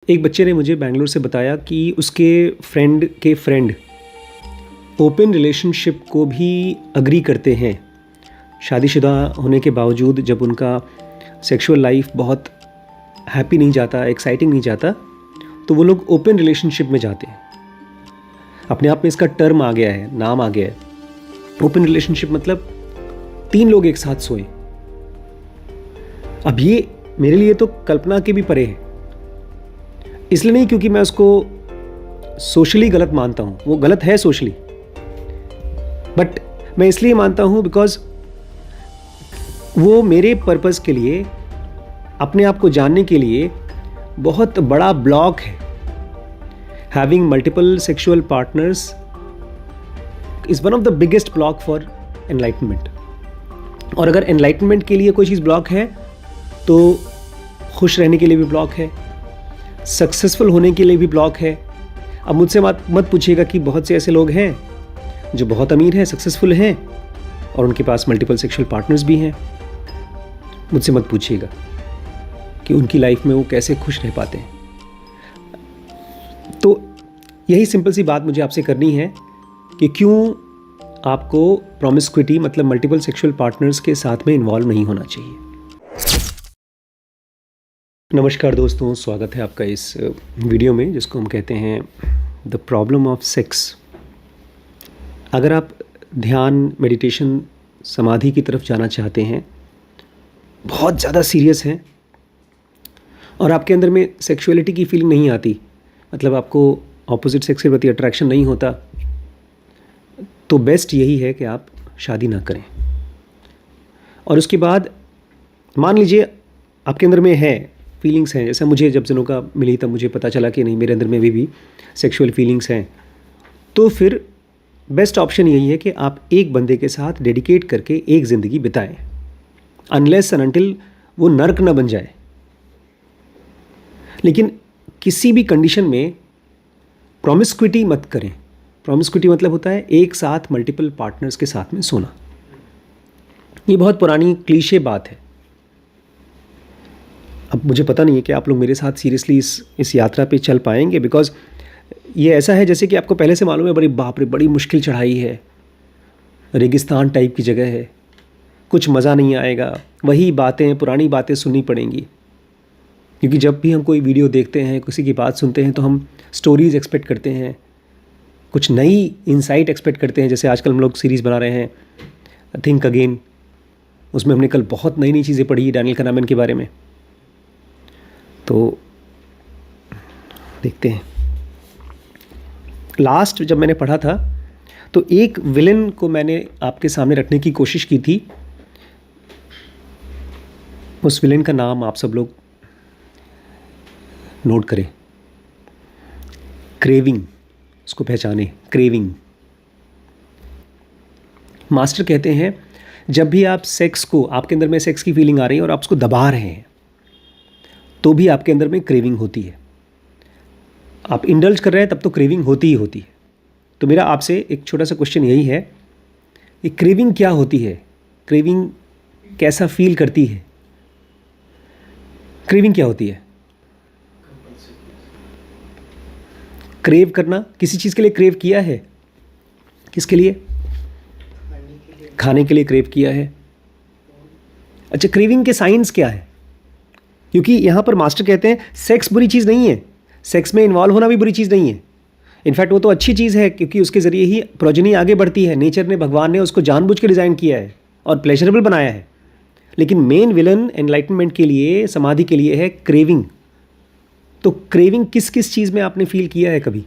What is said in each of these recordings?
एक बच्चे ने मुझे बैंगलोर से बताया कि उसके फ्रेंड के फ्रेंड ओपन रिलेशनशिप को भी अग्री करते हैं। शादीशुदा होने के बावजूद जब उनका सेक्सुअल लाइफ बहुत हैप्पी नहीं जाता, एक्साइटिंग नहीं जाता, तो वो लोग ओपन रिलेशनशिप में जाते हैं। अपने आप में इसका टर्म आ गया है, नाम आ गया है। ओपन रिलेशनशिप मतलब 3 लोग एक साथ सोए। अब ये मेरे लिए तो कल्पना के भी परे है। इसलिए नहीं क्योंकि मैं उसको सोशली गलत मानता हूं, वो गलत है सोशली, बट मैं इसलिए मानता हूं बिकॉज वो मेरे पर्पस के लिए, अपने आप को जानने के लिए बहुत बड़ा ब्लॉक है। Having multiple sexual partners is one of the biggest block for enlightenment. और अगर एनलाइटनमेंट के लिए कोई चीज़ ब्लॉक है तो खुश रहने के लिए भी ब्लॉक है, सक्सेसफुल होने के लिए भी ब्लॉक है। अब मुझसे मत पूछिएगा कि बहुत से ऐसे लोग हैं जो बहुत अमीर हैं, सक्सेसफुल हैं और उनके पास मल्टीपल सेक्सुअल पार्टनर्स भी हैं। मुझसे मत पूछिएगा कि उनकी लाइफ में वो कैसे खुश रह पाते हैं। तो यही सिंपल सी बात मुझे आपसे करनी है कि क्यों आपको प्रॉमिस्क्विटी मतलब मल्टीपल सेक्सुअल पार्टनर्स के साथ में इन्वॉल्व नहीं होना चाहिए। नमस्कार दोस्तों, स्वागत है आपका इस वीडियो में जिसको हम कहते हैं द प्रॉब्लम ऑफ सेक्स। अगर आप ध्यान, मेडिटेशन, समाधि की तरफ जाना चाहते हैं, बहुत ज़्यादा सीरियस हैं और आपके अंदर में सेक्सुअलिटी की फीलिंग नहीं आती, मतलब आपको ऑपोजिट सेक्स के प्रति अट्रैक्शन नहीं होता, तो बेस्ट यही है कि आप शादी ना करें। और उसके बाद मान लीजिए आपके अंदर में है, फीलिंग्स हैं, जैसे मुझे जब जिनोका मिली तब मुझे पता चला कि नहीं, मेरे अंदर में भी सेक्सुअल फीलिंग्स हैं, तो फिर बेस्ट ऑप्शन यही है कि आप एक बंदे के साथ डेडिकेट करके एक ज़िंदगी बिताएं, अनलेस एंड अनटिल वो नर्क ना बन जाए। लेकिन किसी भी कंडीशन में प्रॉमिस्क्विटी मत करें। प्रॉमिस्क्विटी मतलब होता है एक साथ मल्टीपल पार्टनर्स के साथ में सोना। ये बहुत पुरानी क्लीशे बात है। अब मुझे पता नहीं है कि आप लोग मेरे साथ सीरियसली इस यात्रा पे चल पाएंगे, बिकॉज ये ऐसा है जैसे कि आपको पहले से मालूम है, बड़ी बाप रे, बड़ी मुश्किल चढ़ाई है, रेगिस्तान टाइप की जगह है, कुछ मज़ा नहीं आएगा, वही बातें, पुरानी बातें सुननी पड़ेंगी। क्योंकि जब भी हम कोई वीडियो देखते हैं, किसी की बात सुनते हैं, तो हम स्टोरीज़ एक्सपेक्ट करते हैं, कुछ नई इंसाइट एक्सपेक्ट करते हैं। जैसे आजकल हम लोग सीरीज़ बना रहे हैं थिंक अगेन, उसमें हमने कल बहुत नई नई चीज़ें पढ़ी डैनियल kahneman के बारे में। तो देखते हैं। लास्ट जब मैंने पढ़ा था तो एक विलन को मैंने आपके सामने रखने की कोशिश की थी। उस विलन का नाम आप सब लोग नोट करें, क्रेविंग। उसको पहचाने, क्रेविंग। मास्टर कहते हैं जब भी आप सेक्स को, आपके अंदर में सेक्स की फीलिंग आ रही है और आप उसको दबा रहे हैं, तो भी आपके अंदर में क्रेविंग होती है। आप इंडल्ज कर रहे हैं तब तो क्रेविंग होती ही होती है। तो मेरा आपसे एक छोटा सा क्वेश्चन यही है कि क्रेविंग क्या होती है, क्रेविंग कैसा फील करती है, क्रेविंग क्या होती है? क्रेव करना, किसी चीज़ के लिए क्रेव किया है, किसके लिए? खाने के लिए क्रेव किया है। अच्छा, क्रेविंग के साइंस क्या है? क्योंकि यहाँ पर मास्टर कहते हैं सेक्स बुरी चीज़ नहीं है, सेक्स में इन्वॉल्व होना भी बुरी चीज़ नहीं है। इनफैक्ट वो तो अच्छी चीज़ है, क्योंकि उसके ज़रिए ही प्रोजनी आगे बढ़ती है। नेचर ने, भगवान ने उसको जानबूझ के डिज़ाइन किया है और प्लेजरेबल बनाया है। लेकिन मेन विलन एनलाइटनमेंट के लिए, समाधि के लिए है क्रेविंग। तो क्रेविंग किस किस चीज़ में आपने फील किया है कभी?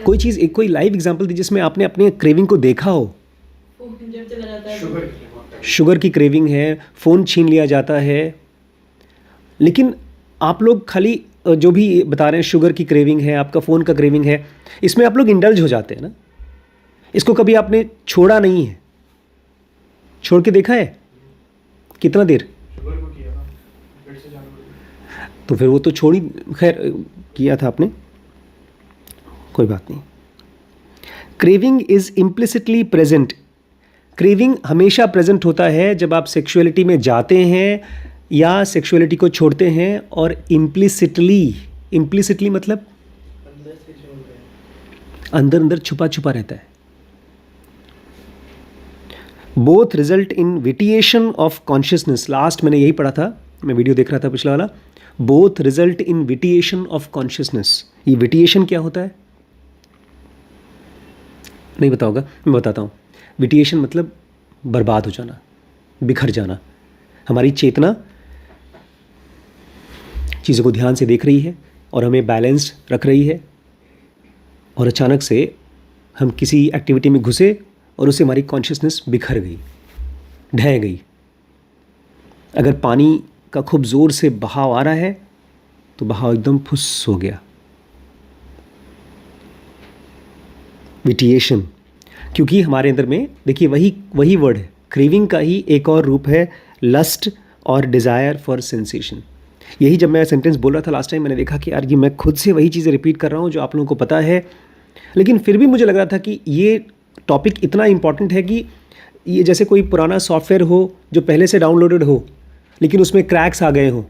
कोई चीज़, एक कोई लाइव एग्जाम्पल दी जिसमें आपने अपने क्रेविंग को देखा हो। शुगर की क्रेविंग है, फ़ोन छीन लिया जाता है। लेकिन आप लोग खाली जो भी बता रहे हैं, शुगर की क्रेविंग है, आपका फ़ोन का क्रेविंग है, इसमें आप लोग इंडल्ज हो जाते हैं ना। इसको कभी आपने छोड़ा नहीं है, छोड़ के देखा है? कितना देर? तो फिर वो तो छोड़ ही, खैर किया था आपने, कोई बात नहीं। Craving is implicitly present. Craving हमेशा प्रेजेंट होता है जब आप सेक्सुअलिटी में जाते हैं या सेक्सुअलिटी को छोड़ते हैं, और इम्प्लिसिटली इम्प्लिसिटली मतलब अंदर से जो है अंदर अंदर छुपा छुपा रहता है। Both result in vitiation of consciousness, last मैंने यही पढ़ा था, मैं वीडियो देख रहा था पिछला वाला। Both result in vitiation of consciousness. ये विटिएशन क्या होता है नहीं पता होगा, मैं बताता हूँ। विटिएशन मतलब बर्बाद हो जाना, बिखर जाना। हमारी चेतना चीज़ों को ध्यान से देख रही है और हमें बैलेंस्ड रख रही है, और अचानक से हम किसी एक्टिविटी में घुसे और उससे हमारी कॉन्शियसनेस बिखर गई, ढह गई। अगर पानी का खूब ज़ोर से बहाव आ रहा है तो बहाव एकदम फुस हो गया, विटिएशन। क्योंकि हमारे अंदर में देखिए वही वर्ड है, क्रेविंग का ही एक और रूप है लस्ट और डिज़ायर फॉर सेंसेशन। यही जब मैं सेंटेंस बोल रहा था लास्ट टाइम, मैंने देखा कि यार ये मैं खुद से वही चीज़ें रिपीट कर रहा हूँ जो आप लोगों को पता है, लेकिन फिर भी मुझे लग रहा था कि ये टॉपिक इतना इंपॉर्टेंट है कि ये जैसे कोई पुराना सॉफ्टवेयर हो जो पहले से डाउनलोडेड हो लेकिन उसमें क्रैक्स आ गए हों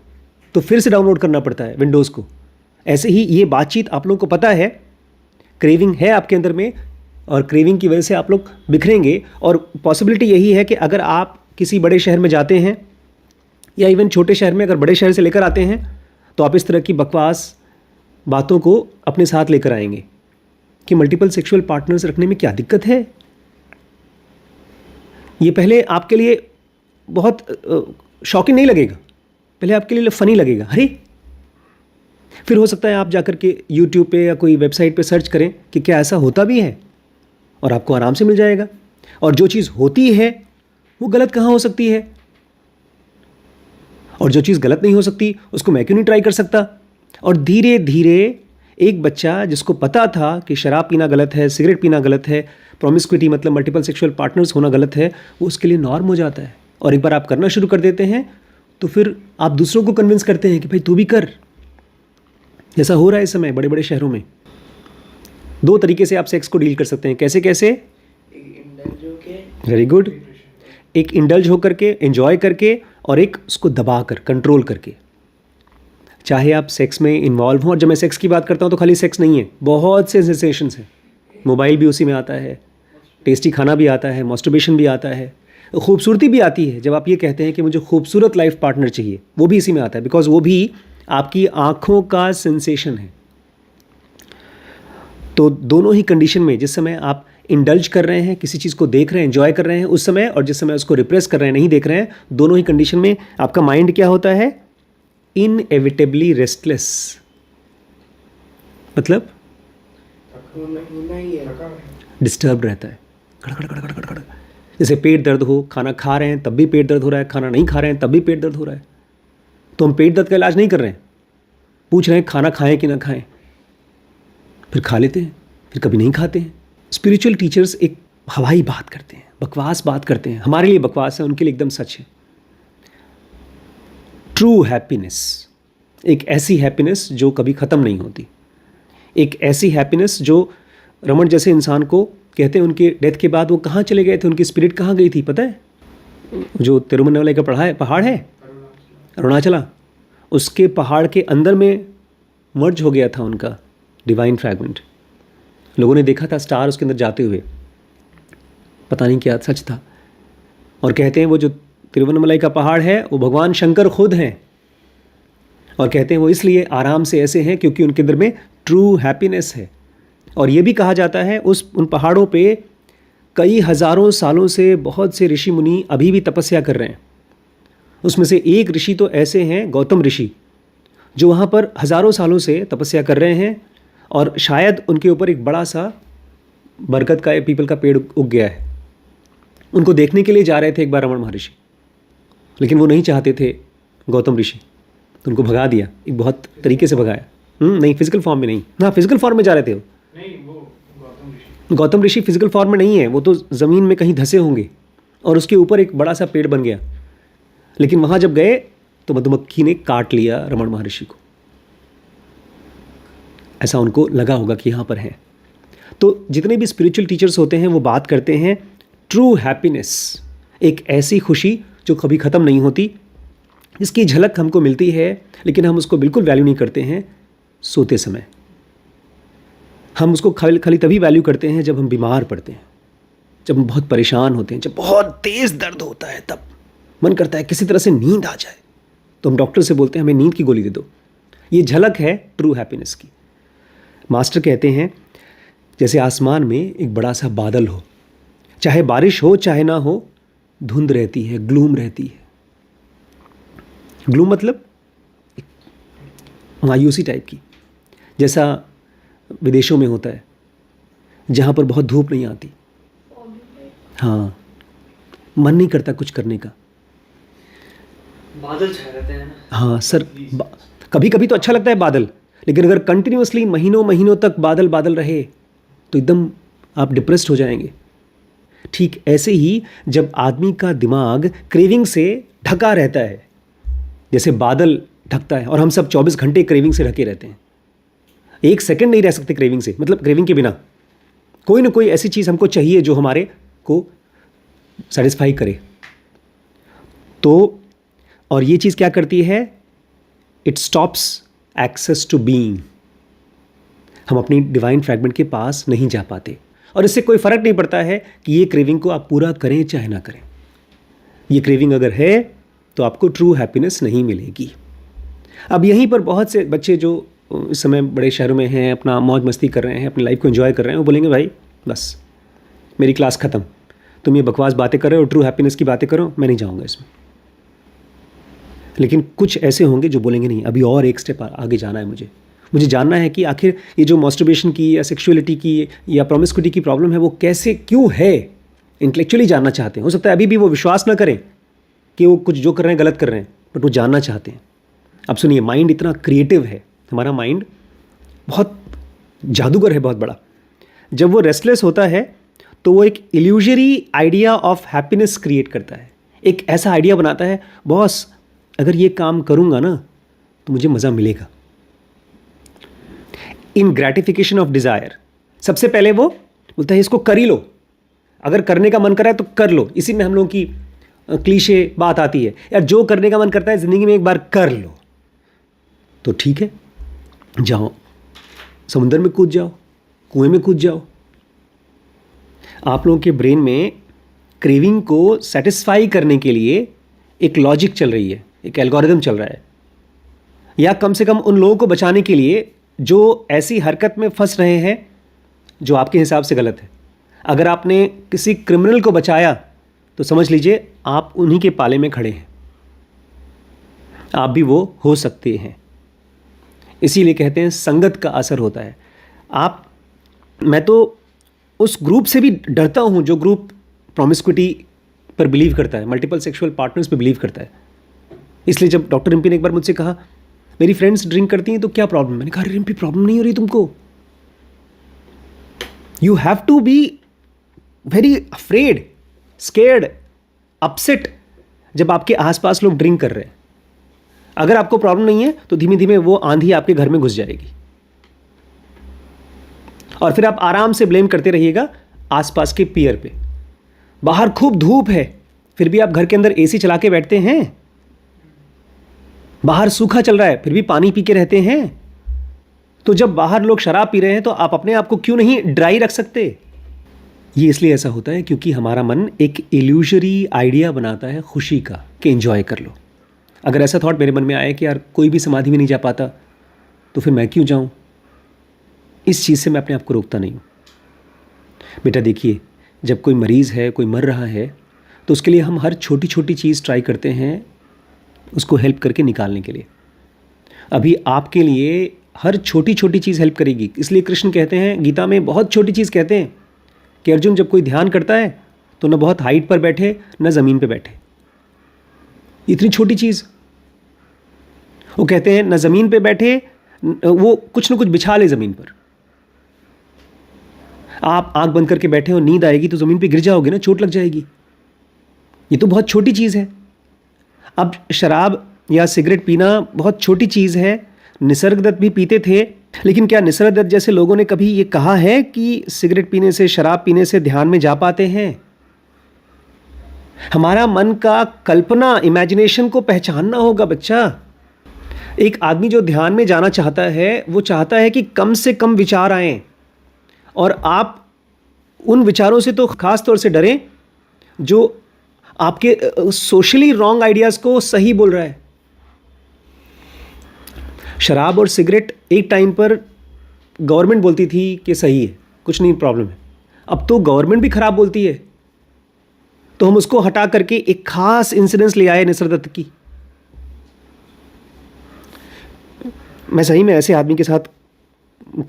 तो फिर से डाउनलोड करना पड़ता है विंडोज़ को। ऐसे ही ये बातचीत आप लोगों को पता है, क्रेविंग है आपके अंदर में, और क्रेविंग की वजह से आप लोग बिखरेंगे। और पॉसिबिलिटी यही है कि अगर आप किसी बड़े शहर में जाते हैं या इवन छोटे शहर में अगर बड़े शहर से लेकर आते हैं तो आप इस तरह की बकवास बातों को अपने साथ लेकर आएंगे कि मल्टीपल सेक्सुअल पार्टनर्स रखने में क्या दिक्कत है। ये पहले आपके लिए बहुत शॉकिंग नहीं लगेगा, पहले आपके लिए फ़नी लगेगा, अरे। फिर हो सकता है आप जाकर के यूट्यूब पे या कोई वेबसाइट पे सर्च करें कि क्या ऐसा होता भी है, और आपको आराम से मिल जाएगा। और जो चीज़ होती है वो गलत कहाँ हो सकती है, और जो चीज़ गलत नहीं हो सकती उसको मैं क्यों नहीं ट्राई कर सकता। और धीरे धीरे एक बच्चा जिसको पता था कि शराब पीना गलत है, सिगरेट पीना गलत है, प्रोमिस्क्यूटी मतलब मल्टीपल सेक्सुअल पार्टनर्स होना गलत है, वो उसके लिए नॉर्म हो जाता है। और एक बार आप करना शुरू कर देते हैं तो फिर आप दूसरों को कन्विंस करते हैं कि भाई तू भी कर। जैसा हो रहा है इस समय बड़े बड़े शहरों में। दो तरीके से आप सेक्स को डील कर सकते हैं। कैसे कैसे? इंडल्ज होके, वेरी गुड। एक इंडल्ज होकर के, एंजॉय करके, और एक उसको दबा कर, कंट्रोल करके। चाहे आप सेक्स में इन्वॉल्व हों, और जब मैं सेक्स की बात करता हूँ तो खाली सेक्स नहीं है, बहुत से सेंसेशंस हैं। मोबाइल भी उसी में आता है, टेस्टी खाना भी आता है, मास्टरबेशन भी आता है, खूबसूरती भी आती है। जब आप ये कहते हैं कि मुझे खूबसूरत लाइफ पार्टनर चाहिए, वो भी इसी में आता है, बिकॉज वो भी आपकी आँखों का सेंसेशन है। तो दोनों ही कंडीशन में, जिस समय आप इंडल्ज कर रहे हैं, किसी चीज़ को देख रहे हैं, एंजॉय कर रहे हैं उस समय, और जिस समय उसको रिप्रेस कर रहे हैं, नहीं देख रहे हैं, दोनों ही कंडीशन में आपका माइंड क्या होता है? Inevitably restless. मतलब होना ही है। डिस्टर्ब रहता है, खड़खड़ खड़खड़ खड़खड़। जैसे पेट दर्द हो, खाना खा रहे हैं तब भी पेट दर्द हो रहा है, खाना नहीं खा रहे हैं तब भी पेट दर्द हो रहा है। तो हम पेट दर्द का इलाज नहीं कर रहे हैं, पूछ रहे हैं खाना खाएं कि ना खाएं, फिर खा लेते हैं, फिर कभी नहीं खाते हैं। स्पिरिचुअल टीचर्स एक हवाई बात करते हैं, बकवास बात करते हैं, हमारे लिए बकवास है, उनके लिए एकदम सच है। ट्रू हैप्पीनेस, एक ऐसी हैप्पीनेस जो कभी ख़त्म नहीं होती, एक ऐसी हैप्पीनेस जो रमन जैसे इंसान को कहते हैं उनके डेथ के बाद वो कहाँ चले गए थे, उनकी स्पिरिट कहाँ गई थी पता है? जो तिरुवन्नामलाई का पहाड़ है, अरुणाचला, उसके पहाड़ के अंदर में मर्ज हो गया था उनका डिवाइन फ्रैगमेंट। लोगों ने देखा था स्टार उसके अंदर जाते हुए, पता नहीं क्या सच था। और कहते हैं वो जो तिरुवन्नामलाई का पहाड़ है वो भगवान शंकर खुद हैं, और कहते हैं वो इसलिए आराम से ऐसे हैं क्योंकि उनके अंदर में ट्रू हैप्पीनेस है। और ये भी कहा जाता है उन पहाड़ों पे कई हज़ारों सालों से बहुत से ऋषि मुनि अभी भी तपस्या कर रहे हैं। उसमें से एक ऋषि तो ऐसे हैं, गौतम ऋषि, जो वहाँ पर हज़ारों सालों से तपस्या कर रहे हैं, और शायद उनके ऊपर एक बड़ा सा बरगद का, पीपल का पेड़ उग गया है। उनको देखने के लिए जा रहे थे एक बार रमण महर्षि, लेकिन वो नहीं चाहते थे गौतम ऋषि, तो उनको भगा दिया, एक बहुत तरीके से भगाया। नहीं, फिजिकल फॉर्म में नहीं, हाँ फिजिकल फॉर्म में जा रहे थे वो। नहीं, वो गौतम ऋषि फिजिकल फॉर्म में नहीं है, वो तो ज़मीन में कहीं धंसे होंगे, और उसके ऊपर एक बड़ा सा पेड़ बन गया। लेकिन वहाँ जब गए तो मधुमक्खी ने काट लिया रमण महर्षि को, ऐसा उनको लगा होगा कि यहाँ पर है। तो जितने भी स्पिरिचुअल टीचर्स होते हैं वो बात करते हैं ट्रू हैप्पीनेस, एक ऐसी खुशी जो कभी ख़त्म नहीं होती, जिसकी झलक हमको मिलती है लेकिन हम उसको बिल्कुल वैल्यू नहीं करते हैं। सोते समय। हम उसको खाली खाली तभी वैल्यू करते हैं जब हम बीमार पड़ते हैं, जब हम बहुत परेशान होते हैं, जब बहुत तेज़ दर्द होता है, तब मन करता है किसी तरह से नींद आ जाए, तो हम डॉक्टर से बोलते हैं हमें नींद की गोली दे दो। ये झलक है ट्रू हैप्पीनेस की। मास्टर कहते हैं जैसे आसमान में एक बड़ा सा बादल हो, चाहे बारिश हो चाहे ना हो, धुंध रहती है, ग्लूम रहती है। ग्लूम मतलब मायूसी टाइप की, जैसा विदेशों में होता है जहाँ पर बहुत धूप नहीं आती। हाँ, मन नहीं करता कुछ करने का। बादल छाए रहते हैं ना। हाँ सर, कभी कभी तो अच्छा लगता है बादल, लेकिन अगर कंटिन्यूअसली महीनों महीनों तक बादल बादल रहे तो एकदम आप डिप्रेस्ड हो जाएंगे। ठीक ऐसे ही जब आदमी का दिमाग क्रेविंग से ढका रहता है, जैसे बादल ढकता है, और हम सब 24 घंटे क्रेविंग से ढके रहते हैं, एक सेकंड नहीं रह सकते क्रेविंग से, मतलब क्रेविंग के बिना। कोई ना कोई ऐसी चीज़ हमको चाहिए जो हमारे को सेटिस्फाई करे। तो और ये चीज़ क्या करती है, it stops access to being. हम अपनी डिवाइन फ्रैगमेंट के पास नहीं जा पाते, और इससे कोई फ़र्क नहीं पड़ता है कि ये क्रेविंग को आप पूरा करें चाहे ना करें। ये क्रेविंग अगर है तो आपको ट्रू हैप्पीनेस नहीं मिलेगी। अब यहीं पर बहुत से बच्चे जो इस समय बड़े शहरों में हैं, अपना मौज मस्ती कर रहे हैं, अपनी लाइफ को एंजॉय कर रहे हैं, वो बोलेंगे भाई बस मेरी क्लास ख़त्म, तुम ये बकवास बातें कर रहे हो, ट्रू हैप्पीनेस की बातें करो, मैं नहीं जाऊँगा इसमें। लेकिन कुछ ऐसे होंगे जो बोलेंगे नहीं, अभी और एक स्टेप आगे जाना है, मुझे जानना है कि आखिर ये जो मास्टरबेशन की या सेक्सुअलिटी की या प्रोमिस्कुइटी की प्रॉब्लम है वो कैसे क्यों है, इंटेलेक्चुअली जानना चाहते हैं। हो सकता है अभी भी वो विश्वास ना करें कि वो कुछ जो कर रहे हैं गलत कर रहे हैं, बट वो जानना चाहते हैं। अब सुनिए, माइंड इतना क्रिएटिव है, हमारा माइंड बहुत जादूगर है, बहुत बड़ा। जब वो रेस्टलेस होता है तो वो एक illusory idea of happiness create करता है, एक ऐसा आइडिया बनाता है, बॉस अगर ये काम करूँगा ना तो मुझे मज़ा मिलेगा। इन ग्रेटिफिकेशन ऑफ डिज़ायर, सबसे पहले वो बोलता है इसको कर ही लो, अगर करने का मन कर रहा है तो कर लो। इसी में हम लोगों की क्लीशे बात आती है, यार जो करने का मन करता है ज़िंदगी में एक बार कर लो। तो ठीक है, जाओ समुंदर में कूद जाओ, कुएं में कूद जाओ। आप लोगों के ब्रेन में क्रेविंग को सेटिस्फाई करने के लिए एक लॉजिक चल रही है, एक एल्गोरिदम चल रहा है, या कम से कम उन लोगों को बचाने के लिए जो ऐसी हरकत में फंस रहे हैं जो आपके हिसाब से गलत है। अगर आपने किसी क्रिमिनल को बचाया तो समझ लीजिए आप उन्हीं के पाले में खड़े हैं, आप भी वो हो सकते हैं। इसीलिए कहते हैं संगत का असर होता है। मैं तो उस ग्रुप से भी डरता हूँ जो ग्रुप प्रोमिस्कुइटी पर बिलीव करता है, मल्टीपल सेक्सुअल पार्टनर्स पर बिलीव करता है। इसलिए जब डॉक्टर रिम्पी ने एक बार मुझसे कहा मेरी फ्रेंड्स ड्रिंक करती हैं तो क्या प्रॉब्लम, मैंने कहा रिम्पी प्रॉब्लम नहीं हो रही तुमको, you have to be very afraid, scared, upset जब आपके आसपास लोग ड्रिंक कर रहे हैं। अगर आपको प्रॉब्लम नहीं है तो धीमे धीमे वो आंधी आपके घर में घुस जाएगी, और फिर आप आराम से ब्लेम करते रहिएगा आसपास के पीयर पे। बाहर खूब धूप है फिर भी आप घर के अंदर एसी चला के बैठते हैं, बाहर सूखा चल रहा है फिर भी पानी पी के रहते हैं। तो जब बाहर लोग शराब पी रहे हैं तो आप अपने आप को क्यों नहीं ड्राई रख सकते? ये इसलिए ऐसा होता है क्योंकि हमारा मन एक इल्यूजरी आइडिया बनाता है खुशी का कि एंजॉय कर लो। अगर ऐसा थॉट मेरे मन में आए कि यार कोई भी समाधि में नहीं जा पाता तो फिर मैं क्यों जाऊं, इस चीज़ से मैं अपने आप को रोकता नहीं हूं। बेटा देखिए, जब कोई मरीज़ है, कोई मर रहा है, तो उसके लिए हम हर छोटी छोटी चीज़ ट्राई करते हैं उसको हेल्प करके निकालने के लिए। अभी आपके लिए हर छोटी छोटी चीज़ हेल्प करेगी। इसलिए कृष्ण कहते हैं गीता में, बहुत छोटी चीज़ कहते हैं कि अर्जुन जब कोई ध्यान करता है तो न बहुत हाइट पर बैठे न ज़मीन पर बैठे। इतनी छोटी चीज़ वो कहते हैं, न ज़मीन पे बैठे, वो कुछ न कुछ बिछा ले ज़मीन पर। आप आंख बंद करके बैठे हो, नींद आएगी तो ज़मीन पे गिर जाओगे ना, चोट लग जाएगी। ये तो बहुत छोटी चीज़ है। अब शराब या सिगरेट पीना बहुत छोटी चीज़ है, निसर्गदत्त भी पीते थे, लेकिन क्या निसर्गदत्त जैसे लोगों ने कभी ये कहा है कि सिगरेट पीने से, शराब पीने से ध्यान में जा पाते हैं? हमारा मन का कल्पना, इमेजिनेशन को पहचानना होगा बच्चा। एक आदमी जो ध्यान में जाना चाहता है वो चाहता है कि कम से कम विचार आएं, और आप उन विचारों से तो खास तौर से डरें जो आपके सोशली रॉन्ग आइडियाज़ को सही बोल रहा है। शराब और सिगरेट एक टाइम पर गवर्नमेंट बोलती थी कि सही है, कुछ नहीं प्रॉब्लम है। अब तो गवर्नमेंट भी खराब बोलती है, तो हम उसको हटा करके एक खास इंसिडेंस ले आए निसर्गदत्त की। मैं सही में ऐसे आदमी के साथ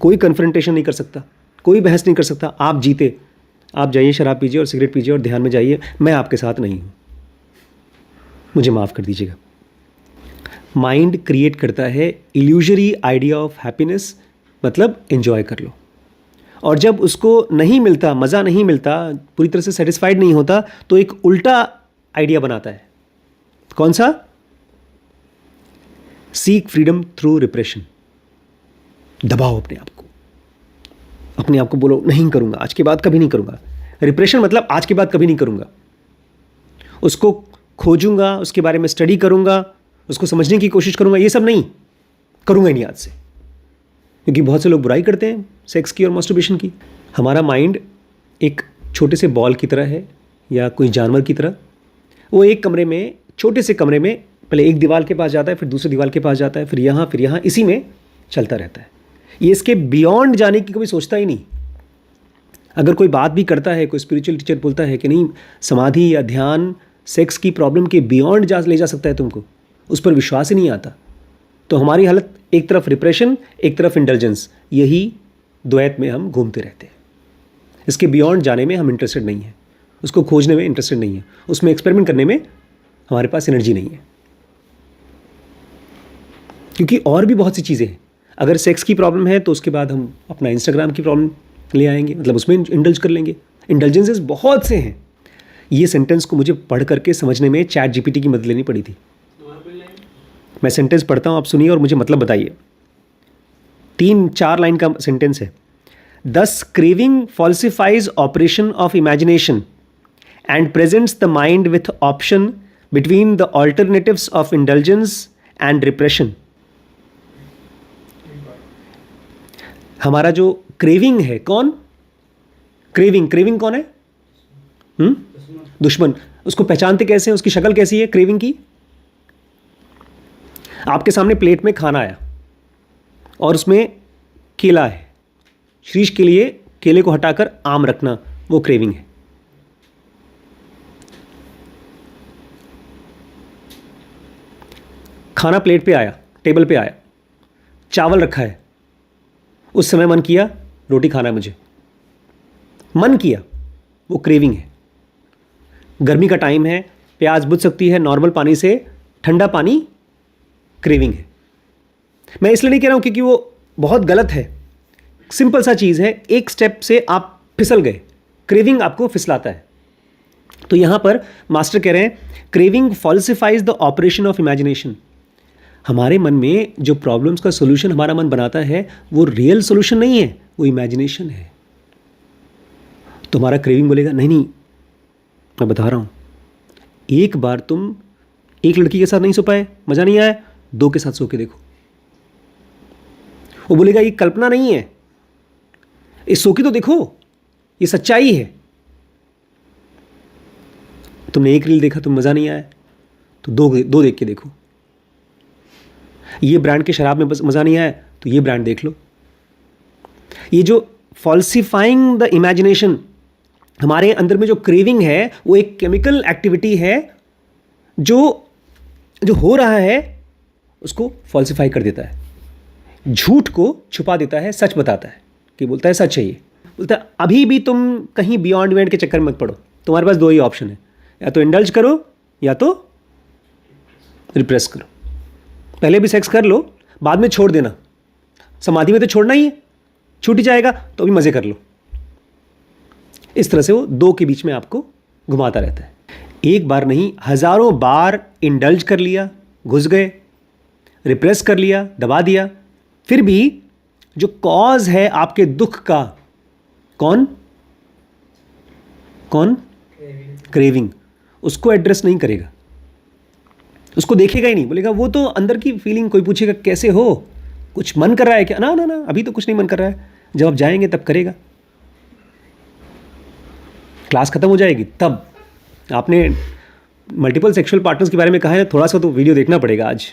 कोई कन्फ्रंटेशन नहीं कर सकता, कोई बहस नहीं कर सकता। आप जीते, आप जाइए शराब पीजिए और सिगरेट पीजिए और ध्यान में जाइए, मैं आपके साथ नहीं हूँ, मुझे माफ़ कर दीजिएगा। माइंड क्रिएट करता है इल्यूजरी आइडिया ऑफ हैप्पीनेस, मतलब एंजॉय कर लो, और जब उसको नहीं मिलता, मज़ा नहीं मिलता, पूरी तरह से सेटिस्फाइड नहीं होता, तो एक उल्टा आइडिया बनाता है। कौन सा? Seek freedom through repression. दबाओ अपने आप को बोलो नहीं करूंगा, आज के बाद कभी नहीं करूंगा। रिप्रेशन मतलब आज के बाद कभी नहीं करूंगा। उसको खोजूंगा, उसके बारे में स्टडी करूंगा, उसको समझने की कोशिश करूंगा, ये सब नहीं करूंगा ही नहीं आज से। क्योंकि बहुत से लोग बुराई करते हैं सेक्स की और मास्टरबेशन की। हमारा माइंड एक छोटे से बॉल की तरह है या कोई जानवर की तरह। वो एक कमरे में, छोटे से कमरे में, पहले एक दीवार के पास जाता है, फिर दूसरी दीवार के पास जाता है, फिर यहाँ, इसी में चलता रहता है। ये इसके बियॉन्ड जाने की कभी सोचता ही नहीं। अगर कोई बात भी करता है, कोई स्पिरिचुअल टीचर बोलता है कि नहीं समाधि या ध्यान सेक्स की प्रॉब्लम के बियॉन्ड ले जा सकता है तुमको, उस पर विश्वास ही नहीं आता। तो हमारी हालत एक तरफ रिप्रेशन, एक तरफ इंडल्जेंस, यही द्वैत में हम घूमते रहते हैं। इसके बियॉन्ड जाने में हम इंटरेस्टेड नहीं है, उसको खोजने में इंटरेस्टेड नहीं है, उसमें एक्सपेरिमेंट करने में हमारे पास एनर्जी नहीं है। क्योंकि और भी बहुत सी चीज़ें हैं। अगर सेक्स की प्रॉब्लम है तो उसके बाद हम अपना इंस्टाग्राम की प्रॉब्लम ले आएंगे, मतलब उसमें इंडल्ज कर लेंगे। इंडल्जेंसेस बहुत से हैं। ये सेंटेंस को मुझे पढ़ करके समझने में चैट जीपीटी की मदद लेनी पड़ी थी। मैं सेंटेंस पढ़ता हूँ, आप सुनिए और मुझे मतलब बताइए। 3-4 लाइन का सेंटेंस है। This craving falsifies operation of imagination and presents the mind with option between the alternatives of indulgence and repression. हमारा जो क्रेविंग है, कौन क्रेविंग कौन है? दुश्मन। उसको पहचानते कैसे हैं? उसकी शक्ल कैसी है क्रेविंग की? आपके सामने प्लेट में खाना आया और उसमें केला है, शीश के लिए केले को हटाकर आम रखना, वो क्रेविंग है। खाना प्लेट पे आया, टेबल पे आया, चावल रखा है, उस समय मन किया रोटी खाना है मुझे, मन किया, वो क्रेविंग है। गर्मी का टाइम है, प्याज बुझ सकती है नॉर्मल पानी से, ठंडा पानी क्रेविंग है। मैं इसलिए नहीं कह रहा हूं क्योंकि वो बहुत गलत है, सिंपल सा चीज़ है, एक स्टेप से आप फिसल गए, क्रेविंग आपको फिसलाता है। तो यहां पर मास्टर कह रहे हैं craving falsifies the operation of imagination. हमारे मन में जो प्रॉब्लम्स का सोल्यूशन हमारा मन बनाता है वो रियल सोल्यूशन नहीं है, वो इमेजिनेशन है। तुम्हारा क्रेविंग बोलेगा नहीं मैं बता रहा हूं, एक बार तुम एक लड़की के साथ नहीं सो पाए, मजा नहीं आया, 2 के साथ सो के देखो। वो बोलेगा ये कल्पना नहीं है, इस सो के तो देखो, ये सच्चाई है। तुमने एक रील देखा, तुम मजा नहीं आया, तो 2 देख के देखो। ये ब्रांड के शराब में बस मजा नहीं आया तो ये ब्रांड देख लो। ये जो फॉल्सिफाइंग द इमेजिनेशन, हमारे अंदर में जो क्रेविंग है वो एक केमिकल एक्टिविटी है जो हो रहा है उसको फॉल्सिफाई कर देता है, झूठ को छुपा देता है, सच बताता है कि बोलता है सच है। ये बोलता है अभी भी तुम कहीं बियॉन्ड इवेंट के चक्कर में मत पड़ो, तुम्हारे पास 2 ही ऑप्शन है, या तो इंडल्ज करो या तो रिप्रेस करो। पहले भी सेक्स कर लो, बाद में छोड़ देना, समाधि में तो छोड़ना ही है, छूट ही जाएगा तो अभी मज़े कर लो। इस तरह से वो 2 के बीच में आपको घुमाता रहता है। एक बार नहीं, हज़ारों बार इंडल्ज कर लिया, घुस गए, रिप्रेस कर लिया, दबा दिया, फिर भी जो कॉज है आपके दुख का, कौन क्रेविंग, उसको एड्रेस नहीं करेगा। उसको देखेगा ही नहीं, बोलेगा वो तो अंदर की फीलिंग। कोई पूछेगा कैसे हो, कुछ मन कर रहा है क्या, ना ना ना अभी तो कुछ नहीं मन कर रहा है, जब आप जाएंगे तब करेगा। क्लास खत्म हो जाएगी तब। आपने मल्टीपल सेक्सुअल पार्टनर्स के बारे में कहा है, थोड़ा सा तो वीडियो देखना पड़ेगा आज।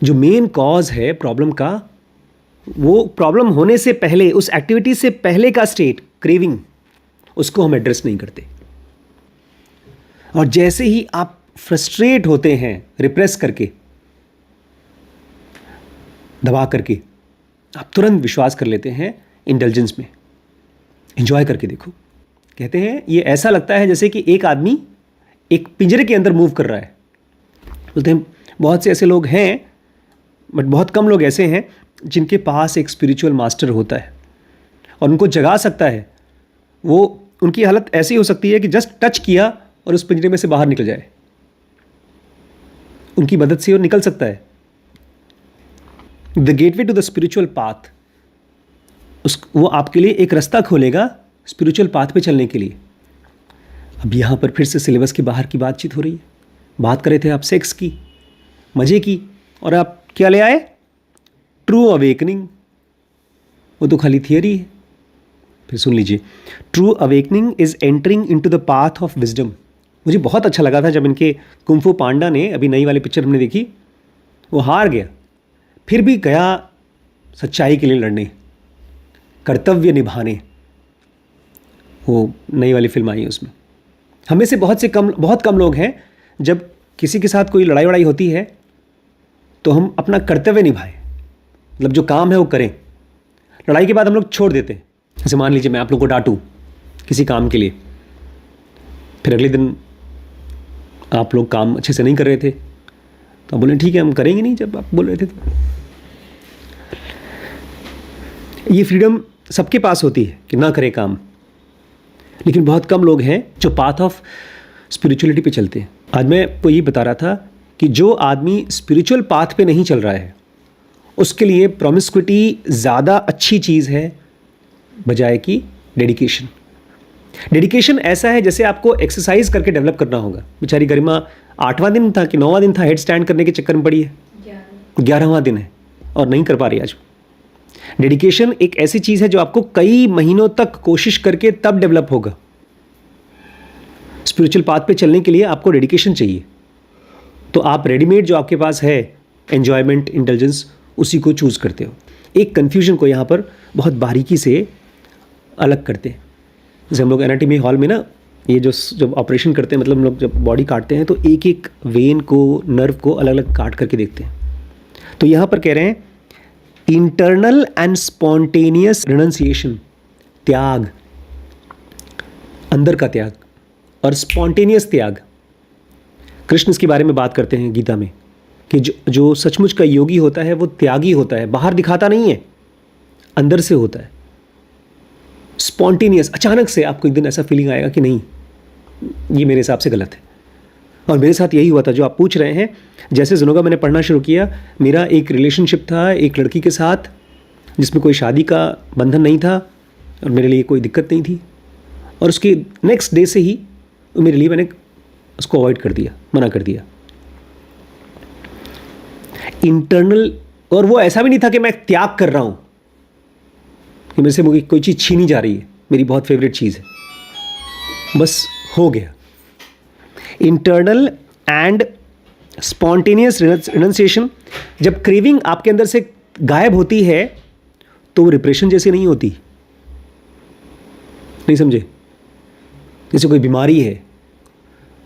जो मेन कॉज है प्रॉब्लम का, वो प्रॉब्लम होने से पहले, उस एक्टिविटी से पहले का स्टेट क्रेविंग, उसको हम एड्रेस नहीं करते। और जैसे ही आप फ्रस्ट्रेट होते हैं रिप्रेस करके, दबा करके, आप तुरंत विश्वास कर लेते हैं इंडल्जेंस में। एंजॉय करके देखो। कहते हैं ये ऐसा लगता है जैसे कि एक आदमी एक पिंजरे के अंदर मूव कर रहा है। बोलते हैं बहुत से ऐसे लोग हैं, बट बहुत कम लोग ऐसे हैं जिनके पास एक स्पिरिचुअल मास्टर होता है और उनको जगा सकता है। वो उनकी हालत ऐसी हो सकती है कि जस्ट टच किया और उस पिंजरे में से बाहर निकल जाए। उनकी मदद से वो निकल सकता है। The gateway to the spiritual path, वो आपके लिए एक रास्ता खोलेगा स्पिरिचुअल पाथ पे चलने के लिए। अब यहाँ पर फिर से सिलेबस के बाहर की बातचीत हो रही है। बात कर रहे थे आप सेक्स की, मज़े की, और आप क्या ले आए? True awakening. वो तो खाली थियरी है। फिर सुन लीजिए, true awakening is entering into the path of wisdom. मुझे बहुत अच्छा लगा था जब इनके कुंफू पांडा ने, अभी नई वाली पिक्चर हमने देखी, वो हार गया, फिर भी गया सच्चाई के लिए लड़ने, कर्तव्य निभाने। वो नई वाली फिल्म आई है, उसमें हमें से बहुत कम लोग हैं, जब किसी के साथ कोई लड़ाई वड़ाई होती है तो हम अपना कर्तव्य निभाएं, मतलब जो काम है वो करें। लड़ाई के बाद हम लोग छोड़ देते हैं। जैसे मान लीजिए मैं आप लोग को डांटूं किसी काम के लिए, फिर अगले दिन आप लोग काम अच्छे से नहीं कर रहे थे, तो आप बोले ठीक है हम करेंगे नहीं जब आप बोल रहे थे। तो ये फ्रीडम सबके पास होती है कि ना करें काम, लेकिन बहुत कम लोग हैं जो पाथ ऑफ स्पिरिचुअलिटी पे चलते हैं। आज मैं आपको ये बता रहा था कि जो आदमी स्पिरिचुअल पाथ पे नहीं चल रहा है, उसके लिए प्रोमिस्क्विटी ज़्यादा अच्छी चीज़ है बजाय कि डेडिकेशन। डेडिकेशन ऐसा है जैसे आपको एक्सरसाइज करके डेवलप करना होगा। बेचारी गरिमा 8वां दिन था कि 9वां दिन था, हेड स्टैंड करने के चक्कर में पड़ी है, 11वां दिन है और नहीं कर पा रही आज। डेडिकेशन एक ऐसी चीज़ है जो आपको कई महीनों तक कोशिश करके तब डेवलप होगा। स्पिरिचुअल पाथ पे चलने के लिए आपको डेडिकेशन चाहिए। तो आप रेडीमेड जो आपके पास है एन्जॉयमेंट, इंटेलिजेंस, उसी को चूज़ करते हो। एक कन्फ्यूजन को यहाँ पर बहुत बारीकी से अलग करते हैं। जैसे हम लोग एनाटॉमी हॉल में ना, ये जो जब ऑपरेशन करते हैं, मतलब हम लोग जब बॉडी काटते हैं तो एक एक वेन को, नर्व को अलग अलग काट करके देखते हैं। तो यहाँ पर कह रहे हैं इंटरनल एंड स्पॉन्टेनियस रिनंसिएशन, त्याग, अंदर का त्याग, और स्पॉन्टेनियस त्याग। कृष्ण इसके बारे में बात करते हैं गीता में कि जो सचमुच का योगी होता है वो त्यागी होता है, बाहर दिखाता नहीं है, अंदर से होता है। स्पॉन्टेनियस, अचानक से आपको एक दिन ऐसा फीलिंग आएगा कि नहीं ये मेरे हिसाब से गलत है। और मेरे साथ यही हुआ था जो आप पूछ रहे हैं। जैसे ज़ुनोगा मैंने पढ़ना शुरू किया, मेरा एक रिलेशनशिप था एक लड़की के साथ जिसमें कोई शादी का बंधन नहीं था और मेरे लिए कोई दिक्कत नहीं थी, और उसके नेक्स्ट डे से ही मेरे लिए, मैंने उसको अवॉइड कर दिया, मना कर दिया। इंटरनल, और वो ऐसा भी नहीं था कि मैं त्याग कर रहा हूँ कि मेरे से मुझे कोई चीज़ छीनी जा रही है, मेरी बहुत फेवरेट चीज़ है, बस हो गया। इंटरनल एंड स्पॉन्टेनियस रिनंसिएशन, जब क्रेविंग आपके अंदर से गायब होती है तो वो रिप्रेशन जैसी नहीं होती। नहीं समझे? जैसे कोई बीमारी है,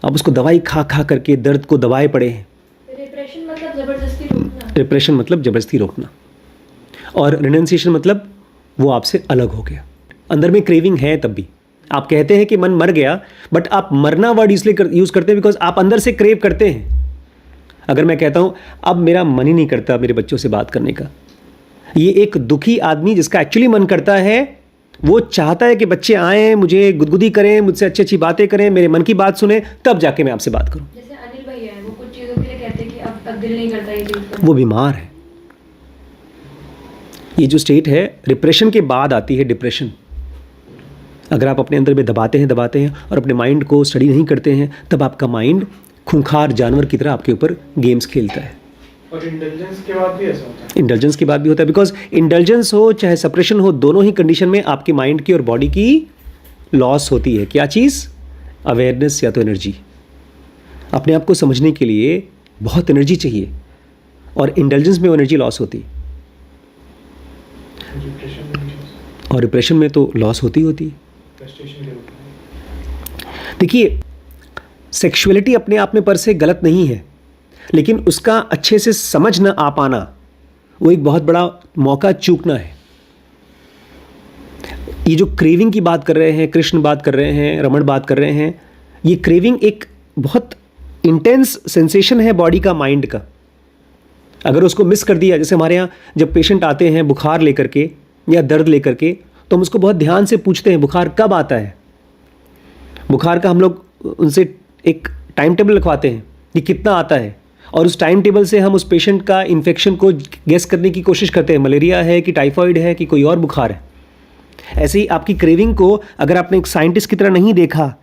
आप उसको दवाई खा खा करके दर्द को दबाए पड़े हैं। रिप्रेशन मतलब जबरदस्ती रोकना। रिप्रेशन मतलब जबरदस्ती रोकना, और रिनंसिएशन मतलब वो आपसे अलग हो गया। अंदर में क्रेविंग है तब भी। आप कहते हैं कि मन मर गया, बट आप मरना वर्ड इसलिए यूज़ करते हैं बिकॉज आप अंदर से क्रेव करते हैं। अगर मैं कहता हूँ अब मेरा मन ही नहीं करता मेरे बच्चों से बात करने का, ये एक दुखी आदमी जिसका एक्चुअली मन करता है, वो चाहता है कि बच्चे आएँ, मुझे गुदगुदी करें, मुझसे अच्छी अच्छी बातें करें, मेरे मन की बात सुने, तब जाके मैं आपसे बात करूँ। जैसे अनिल भैया है, वो कुछ चीज़ों के लिए कहते हैं कि अब दिल नहीं करता ये चीज़ करने। वो बीमार है। ये जो स्टेट है रिप्रेशन के बाद आती है डिप्रेशन। अगर आप अपने अंदर में दबाते हैं और अपने माइंड को स्टडी नहीं करते हैं, तब आपका माइंड खूंखार जानवर की तरह आपके ऊपर गेम्स खेलता है। और इंटेलिजेंस के बाद भी ऐसा होता है। इंटेलिजेंस की बात भी होता है, बिकॉज इंटेलिजेंस हो चाहे सप्रेशन हो, दोनों ही कंडीशन में आपके माइंड की और बॉडी की लॉस होती है। क्या चीज़? अवेयरनेस या तो एनर्जी। अपने आप को समझने के लिए बहुत एनर्जी चाहिए और इंटेलिजेंस में वो एनर्जी लॉस होती है, डिप्रेशन में और डिप्रेशन में तो लॉस होती है। फ्रस्ट्रेशन के रूप में। देखिए, सेक्सुअलिटी अपने आप में पर से गलत नहीं है, लेकिन उसका अच्छे से समझ न आ पाना वो एक बहुत बड़ा मौका चूकना है। ये जो क्रेविंग की बात कर रहे हैं, कृष्ण बात कर रहे हैं, रमण बात कर रहे हैं, ये क्रेविंग एक बहुत इंटेंस सेंसेशन है बॉडी का, माइंड का। अगर उसको मिस कर दिया, जैसे हमारे यहाँ जब पेशेंट आते हैं बुखार लेकर के या दर्द लेकर के, तो हम उसको बहुत ध्यान से पूछते हैं बुखार कब आता है। बुखार का हम लोग उनसे एक टाइम टेबल लिखवाते हैं कि कितना आता है, और उस टाइम टेबल से हम उस पेशेंट का इन्फेक्शन को गेस करने की कोशिश करते हैं, मलेरिया है कि टाइफाइड है कि कोई और बुखार है। ऐसे ही आपकी क्रेविंग को अगर आपने एक साइंटिस्ट की तरह नहीं देखा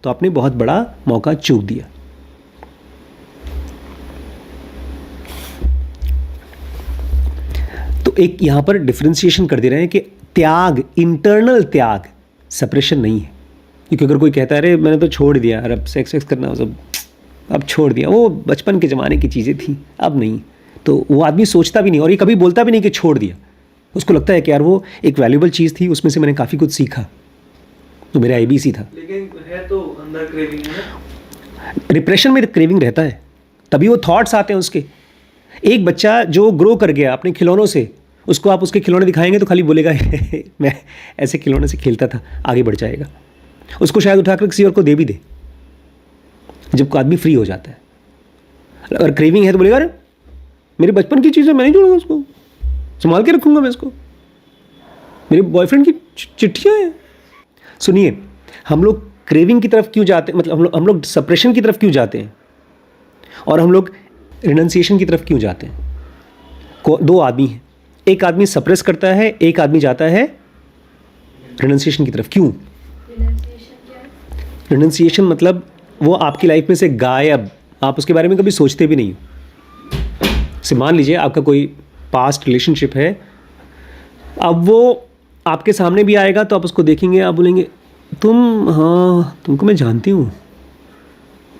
तो आपने बहुत बड़ा मौका चूक दिया। तो एक यहाँ पर डिफरेंशिएशन कर दे रहे हैं कि त्याग, इंटरनल त्याग, सप्रेशन नहीं है। क्योंकि अगर कोई कहता है अरे मैंने तो छोड़ दिया, अरे अब सेक्स करना सब अब छोड़ दिया, वो बचपन के ज़माने की चीज़ें थी, अब नहीं, तो वो आदमी सोचता भी नहीं और ये कभी बोलता भी नहीं कि छोड़ दिया। उसको लगता है कि यार वो एक वैल्यूबल चीज़ थी, उसमें से मैंने काफ़ी कुछ सीखा, तो मेरा ABC था। लेकिन है तो अंदर क्रेविंग है। डिप्रेशन में क्रेविंग रहता है, तभी वो थॉट्स आते हैं उसके। एक बच्चा जो ग्रो कर गया अपने खिलौनों से, उसको आप उसके खिलौने दिखाएंगे तो खाली बोलेगा मैं ऐसे खिलौने से खेलता था, आगे बढ़ जाएगा। उसको शायद उठाकर किसी और को दे भी दे जब आदमी फ्री हो जाता है। अगर क्रेविंग है तो बोलेगा अरे मेरे बचपन की चीज़ है, मैं नहीं छोड़ूंगा उसको, संभाल के रखूंगा मैं इसको, मेरे बॉयफ्रेंड की चिट्ठियाँ हैं। सुनिए, हम लोग क्रेविंग की तरफ क्यों जाते हैं, मतलब हम लोग सप्रेशन की तरफ क्यों जाते हैं और हम लोग रिनंसिएशन की तरफ क्यों जाते हैं? दो आदमी हैं, एक आदमी सप्रेस करता है, एक आदमी जाता है रिनंसिएशन की तरफ। क्यों? रिनंसिएशन मतलब वो आपकी लाइफ में से गायब, आप उसके बारे में कभी सोचते भी नहीं हो। से मान लीजिए आपका कोई पास्ट रिलेशनशिप है, अब वो आपके सामने भी आएगा तो आप उसको देखेंगे, आप बोलेंगे तुम, हाँ तुमको मैं जानती हूँ,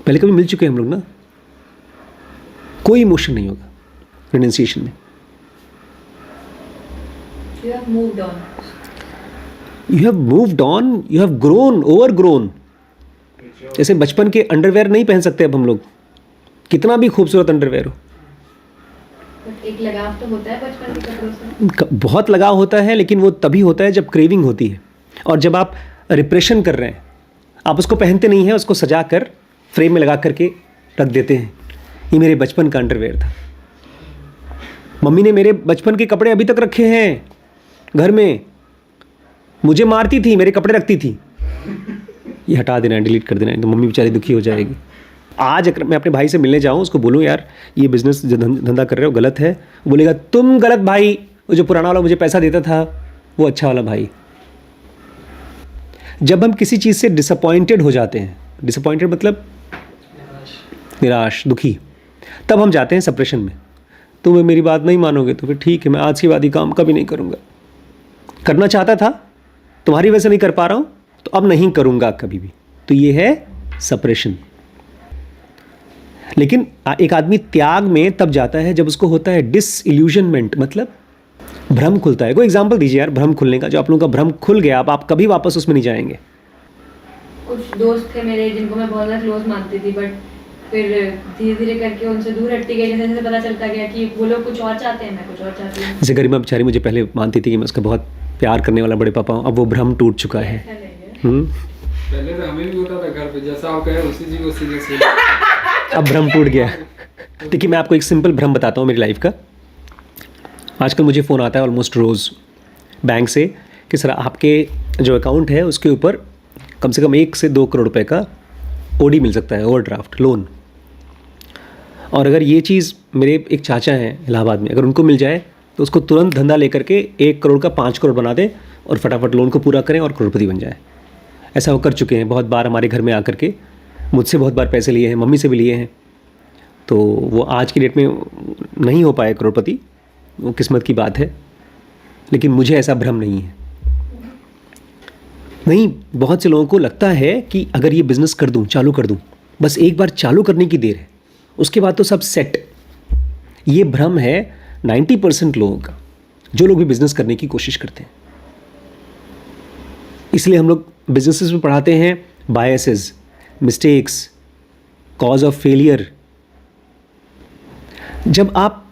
पहले कभी मिल चुके हैं हम लोग ना। कोई इमोशन नहीं होगा रिनंसिएशन में। You have moved on. You have moved on, you have grown, over grown. जैसे बचपन के अंडरवेयर नहीं पहन सकते अब हम लोग, कितना भी खूबसूरत अंडरवेयर हो। But एक लगाव तो होता है बचपन के कपड़ों से। बहुत लगाव होता है, लेकिन वो तभी होता है जब क्रेविंग होती है, और जब आप रिप्रेशन कर रहे हैं, आप उसको पहनते नहीं हैं, उसको सजा कर फ्रेम में लगा करके रख देते हैं। ये मेरे बचपन का अंडरवेयर था, मम्मी ने मेरे बचपन के कपड़े अभी तक रखे हैं घर में, मुझे मारती थी, मेरे कपड़े रखती थी। ये हटा देना है, डिलीट कर देना है, तो मम्मी बेचारी दुखी हो जाएगी। आज अगर मैं अपने भाई से मिलने जाऊँ, उसको बोलूँ यार ये बिज़नेस जो धंधा कर रहे हो गलत है, वो बोलेगा तुम गलत भाई, वो जो पुराना वाला मुझे पैसा देता था वो अच्छा वाला भाई। जब हम किसी चीज़ से डिसअपॉइंटेड हो जाते हैं, डिसअपॉइंटेड मतलब निराश, दुखी, तब हम जाते हैं सप्रेशन में। तुम्हें मेरी बात नहीं मानोगे तो फिर ठीक है, मैं आज के बाद ये काम कभी नहीं करूँगा। करना चाहता था, तुम्हारी वजह से नहीं कर पा रहा हूँ, तो अब नहीं करूँगा कभी भी। तो ये है सप्रेशन। लेकिन एक आदमी त्याग में तब जाता है जब उसको होता है डिसइल्यूजनमेंट, मतलब भ्रम खुलता है। कोई एग्जांपल दीजिए यार भ्रम खुलने का, जो आप लोगों का भ्रम खुल गया, अब आप कभी वापस उसमें नहीं जाएंगे। कुछ दोस्त थे मेरे जिनको मैं बहुत ज़्यादा क्लोज मानती थी, बट फिर धीरे धीरे करके उनसे दूर हटती गई, जैसे जैसे पता चलता गया कि वो लोग कुछ और चाहते हैं, मैं कुछ और चाहती हूँ। जैसे गरिमा बेचारी मुझे पहले मानती थी कि मैं उसका बहुत प्यार करने वाला बड़े पापा हूँ, अब वो भ्रम टूट चुका है। ऐसा नहीं है। पहले तो हमें भी होता था घर पे, जैसा आप कहे उसी चीज को सीधे अब भ्रम टूट गया। देखिए मैं आपको एक सिंपल भ्रम बताता हूँ मेरी लाइफ का। आजकल मुझे फ़ोन आता है ऑलमोस्ट रोज़ बैंक से कि सर आपके जो अकाउंट है उसके ऊपर कम से कम 1 से 2 करोड़ रुपए का ओडी मिल सकता है, ओवरड्राफ्ट लोन। और अगर ये चीज़ मेरे एक चाचा हैं इलाहाबाद में, अगर उनको मिल जाए तो उसको तुरंत धंधा लेकर के 1 करोड़ का 5 करोड़ बना दें और फटाफट लोन को पूरा करें और करोड़पति बन जाए। ऐसा वो कर चुके हैं बहुत बार हमारे घर में आकर के, मुझसे बहुत बार पैसे लिए हैं, मम्मी से भी लिए हैं। तो वो आज की डेट में नहीं हो पाए करोड़पति, वो किस्मत की बात है, लेकिन मुझे ऐसा भ्रम नहीं है। नहीं, बहुत से लोगों को लगता है कि अगर ये बिज़नेस कर दूं, चालू कर दूं, बस एक बार चालू करने की देर है, उसके बाद तो सब सेट। ये भ्रम है 90% लोगों का, जो लोग भी बिज़नेस करने की कोशिश करते हैं। इसलिए हम लोग बिजनेसेस में पढ़ाते हैं biases, mistakes, cause of failure. जब आप